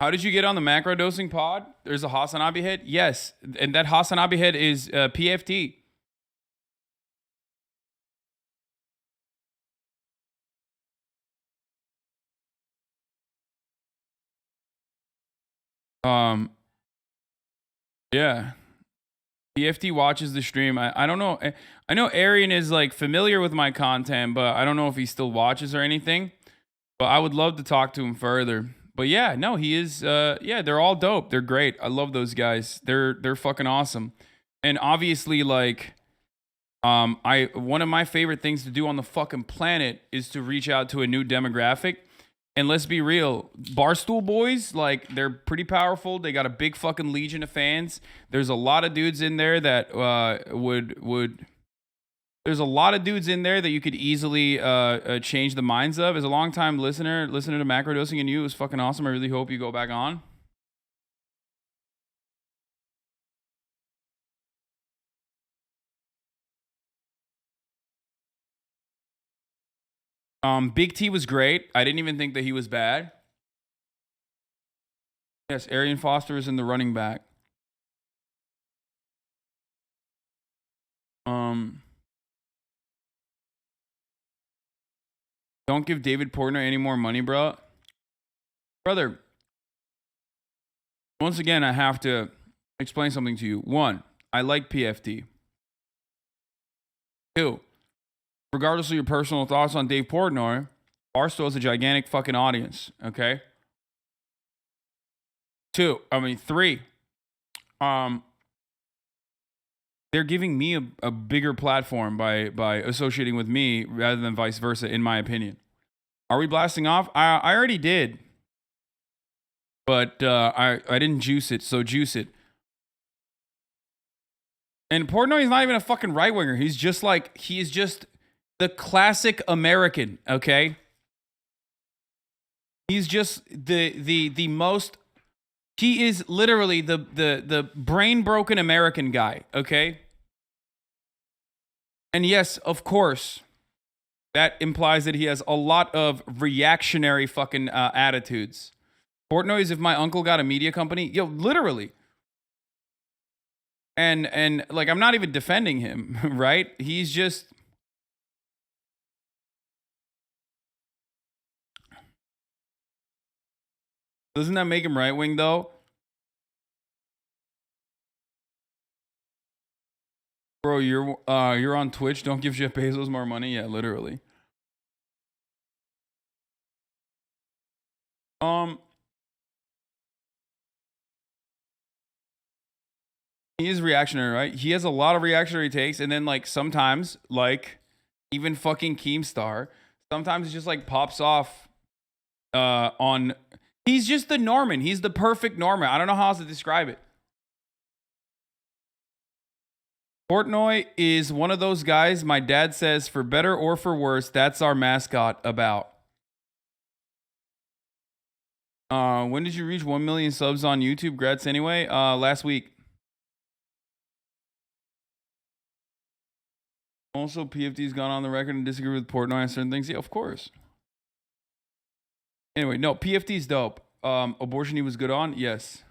How did you get on the Macrodosing pod? There's a Hasanabi head? Yes. And that Hasanabi head is PFT. Yeah. PFT watches the stream. I don't know. I know Arian is like familiar with my content, but I don't know if he still watches or anything. But I would love to talk to him further. But yeah, no, he is yeah, they're all dope. They're great. I love those guys. They're fucking awesome. And obviously like one of my favorite things to do on the fucking planet is to reach out to a new demographic. And let's be real, Barstool boys, like, they're pretty powerful. They got a big fucking legion of fans. There's a lot of dudes in there that there's a lot of dudes in there that you could easily change the minds of. As a long-time listener to Macrodosing and you, it was fucking awesome. I really hope you go back on. Big T was great. I didn't even think that he was bad. Yes, Arian Foster is in the running back. Don't give David Portnoy any more money, bro. Brother, once again, I have to explain something to you. One, I like PFT. Two, regardless of your personal thoughts on Dave Portnoy, Barstool is a gigantic fucking audience, okay? Three, they're giving me a bigger platform by associating with me rather than vice versa, in my opinion. Are we blasting off? I already did. But I didn't juice it, so juice it. And Portnoy is not even a fucking right-winger. He's just the classic American, okay? He's just the most... He is literally the brain-broken American guy, okay? And yes, of course, that implies that he has a lot of reactionary fucking attitudes. Portnoy is if my uncle got a media company. Yo, literally. And like, I'm not even defending him, right? He's just... Doesn't that make him right-wing, though? Bro, you're on Twitch. Don't give Jeff Bezos more money. Yeah, literally. He is reactionary, right? He has a lot of reactionary takes, and then like sometimes, like even fucking Keemstar, sometimes it just like pops off on... He's just the Norman. He's the perfect Norman. I don't know how else to describe it. Portnoy is one of those guys my dad says, for better or for worse, that's our mascot about. When did you reach 1 million subs on YouTube? Grats anyway. Last week. Also, PFT's gone on the record and disagree with Portnoy on certain things. Yeah, of course. Anyway, no, PFT's dope. Abortion he was good on? Yes.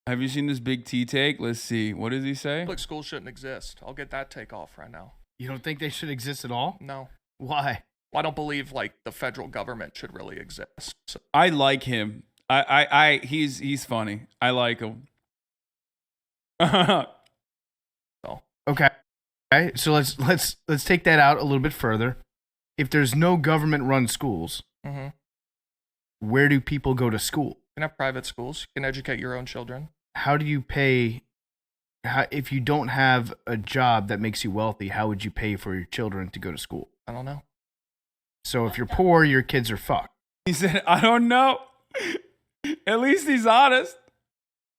Have you seen this Big T take? Let's see. What does he say? Public schools shouldn't exist. I'll get that take off right now. You don't think they should exist at all? No. Why? Well, I don't believe like the federal government should really exist. So. I like him. He's funny. I like him. So. Okay. So let's take that out a little bit further. If there's no government-run schools, where do people go to school? You can have private schools. You can educate your own children. How do you pay? If you don't have a job that makes you wealthy, how would you pay for your children to go to school? I don't know. So if you're poor, your kids are fucked. He said, I don't know. At least he's honest.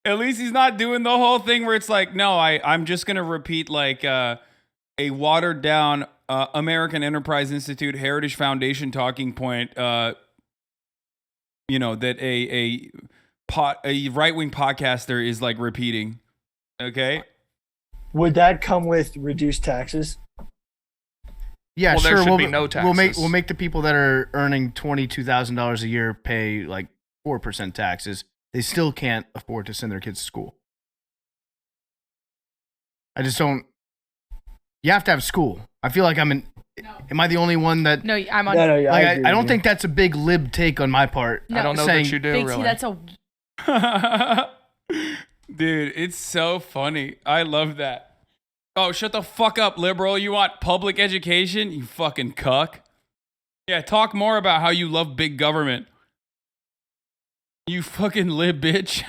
At least he's not doing the whole thing where it's like, no, I'm just going to repeat like a watered down American Enterprise Institute Heritage Foundation talking point, you know, that a right-wing podcaster is like repeating. Okay. Would that come with reduced taxes? Yeah, well, sure. there should be no taxes. We'll make the people that are earning $22,000 a year pay like 4% taxes. They still can't afford to send their kids to school. I just don't. You have to have school. I feel like am I the only one that? No, I'm on. No, yeah, Like, I don't think that's a big lib take on my part. No. I don't know saying, that you do, Big T, really. that's a. Dude, it's so funny. I love that. Oh, shut the fuck up, liberal. You want public education? You fucking cuck. Yeah, talk more about how you love big government. You fucking lib bitch.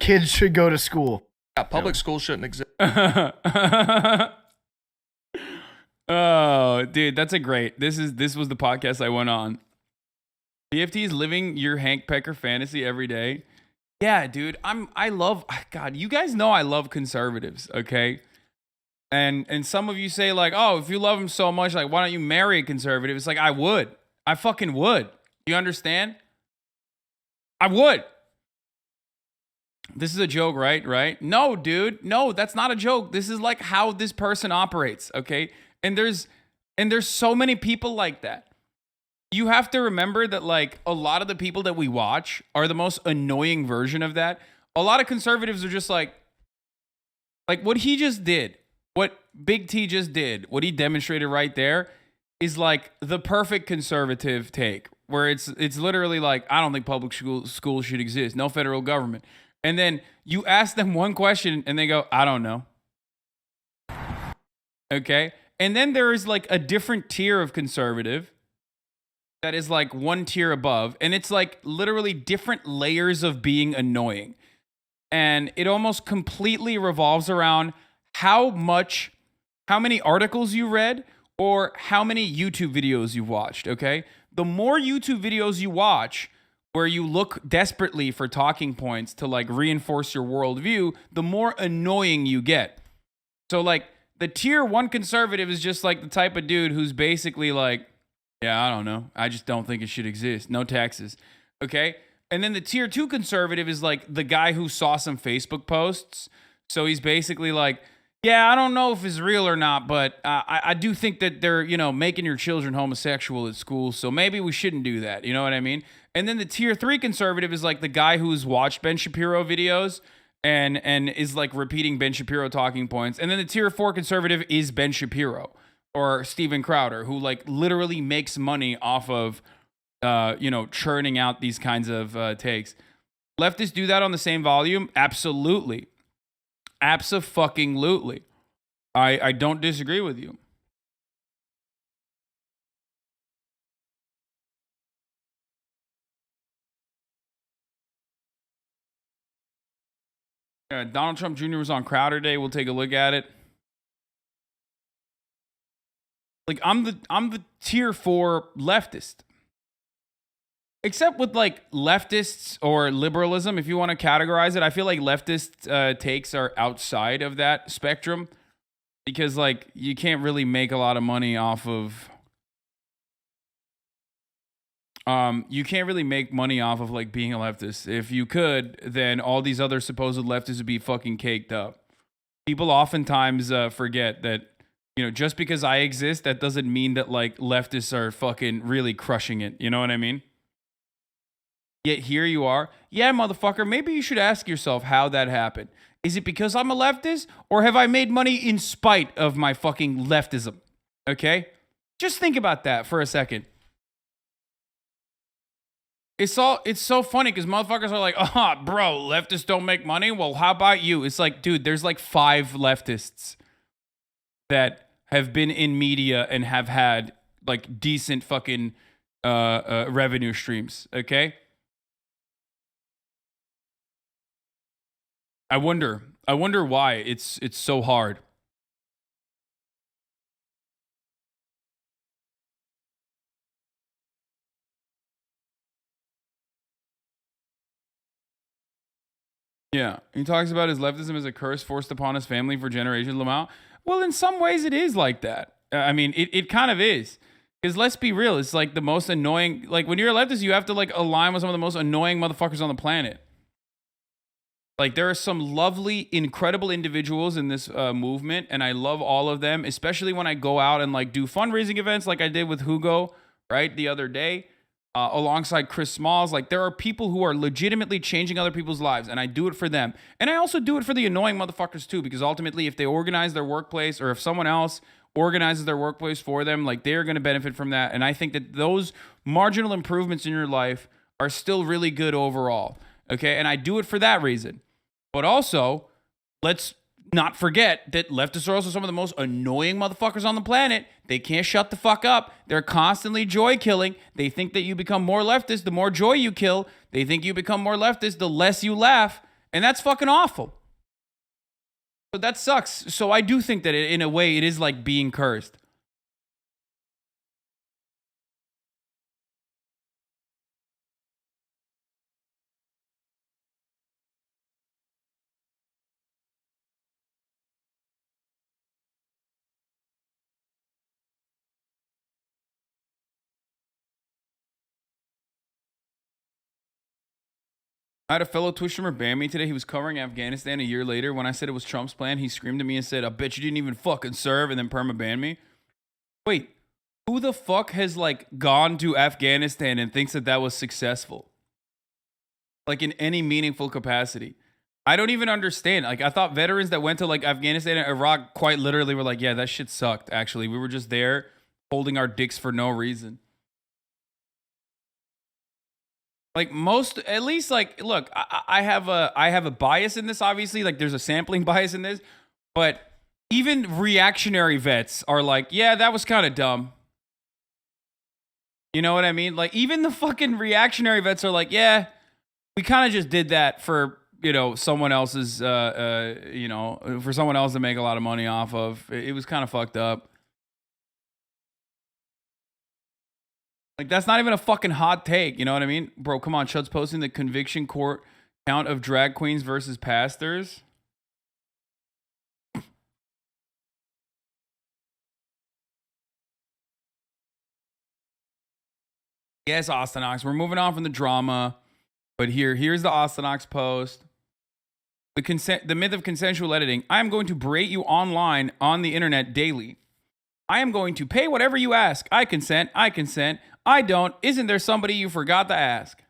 Kids should go to school. Yeah, public schools shouldn't exist. Oh, dude, that's a great. This was the podcast I went on. PFT is living your Hank Pecker fantasy every day. Yeah, dude. I love God, you guys know I love conservatives, okay? And some of you say like, "Oh, if you love them so much, like why don't you marry a conservative?" It's like I would. I fucking would. You understand? I would. This is a joke, right? Right? No, dude. No, that's not a joke. This is like how this person operates, okay? And there's so many people like that. You have to remember that like a lot of the people that we watch are the most annoying version of that. A lot of conservatives are just like what he just did, what Big T just did, what he demonstrated right there is like the perfect conservative take where it's literally like, I don't think public schools should exist. No federal government. And then you ask them one question and they go, I don't know. Okay. And then there is like a different tier of conservative that is like one tier above. And it's like literally different layers of being annoying. And it almost completely revolves around how many articles you read or how many YouTube videos you've watched. Okay. The more YouTube videos you watch, where you look desperately for talking points to like reinforce your worldview, the more annoying you get. So like the tier 1 conservative is just like the type of dude who's basically like, yeah, I don't know. I just don't think it should exist. No taxes. Okay. And then the tier 2 conservative is like the guy who saw some Facebook posts. So he's basically like, yeah, I don't know if it's real or not, but I do think that they're, making your children homosexual at school. So maybe we shouldn't do that. You know what I mean? And then the tier 3 conservative is like the guy who's watched Ben Shapiro videos and is like repeating Ben Shapiro talking points. And then the tier 4 conservative is Ben Shapiro or Steven Crowder, who like literally makes money off of, churning out these kinds of takes. Leftists do that on the same volume? Absolutely. Abso-fucking-lutely. I don't disagree with you. Donald Trump Jr. was on Crowder Day. We'll take a look at it. Like I'm the tier 4 leftist. Except with like leftists or liberalism, if you want to categorize it, I feel like leftist takes are outside of that spectrum because like you can't really make a lot of money off of you can't really make money off of like being a leftist. If you could, then all these other supposed leftists would be fucking caked up. People oftentimes forget that, just because I exist, that doesn't mean that like leftists are fucking really crushing it. You know what I mean? Yet here you are. Yeah, motherfucker, maybe you should ask yourself how that happened. Is it because I'm a leftist or have I made money in spite of my fucking leftism? Okay? Just think about that for a second. It's so funny because motherfuckers are like, bro, leftists don't make money. Well, how about you? It's like, dude, there's like 5 leftists that have been in media and have had like decent fucking revenue streams. Okay? I wonder why it's so hard. Yeah, he talks about his leftism as a curse forced upon his family for generations. Lamau. Well, in some ways, it is like that. I mean, it kind of is. Because let's be real, it's like the most annoying. Like when you're a leftist, you have to like align with some of the most annoying motherfuckers on the planet. Like, there are some lovely, incredible individuals in this movement, and I love all of them, especially when I go out and like do fundraising events like I did with Hugo, right, the other day, alongside Chris Smalls. Like, there are people who are legitimately changing other people's lives, and I do it for them. And I also do it for the annoying motherfuckers too, because ultimately, if they organize their workplace, or if someone else organizes their workplace for them, like, they're going to benefit from that. And I think that those marginal improvements in your life are still really good overall. Okay, and I do it for that reason. But also, let's not forget that leftists are also some of the most annoying motherfuckers on the planet. They can't shut the fuck up. They're constantly joy killing. They think that you become more leftist the more joy you kill. They think you become more leftist the less you laugh. And that's fucking awful. So that sucks. So I do think that in a way it is like being cursed. I had a fellow Twitch streamer ban me today. He was covering Afghanistan a year later. When I said it was Trump's plan, he screamed at me and said, I bet you didn't even fucking serve, and then perma-banned me. Wait, who the fuck has, like, gone to Afghanistan and thinks that that was successful? Like, in any meaningful capacity. I don't even understand. Like, I thought veterans that went to, like, Afghanistan and Iraq quite literally were like, yeah, that shit sucked, actually. We were just there holding our dicks for no reason. Like most, at least, like, look, I have a bias in this, obviously. Like, there's a sampling bias in this, but even reactionary vets are like, yeah, that was kind of dumb. You know what I mean? Like, even the fucking reactionary vets are like, yeah, we kind of just did that for, you know, someone else's, you know, for someone else to make a lot of money off of. It was kind of fucked up. Like, that's not even a fucking hot take, you know what I mean? Bro, come on, Chud's posting the conviction court count of drag queens versus pastors. Yes, Austinox, we're moving on from the drama, but here's the Austinox post. The myth of consensual editing. I am going to berate you online on the internet daily. I am going to pay whatever you ask. I consent. I don't. Isn't there somebody you forgot to ask?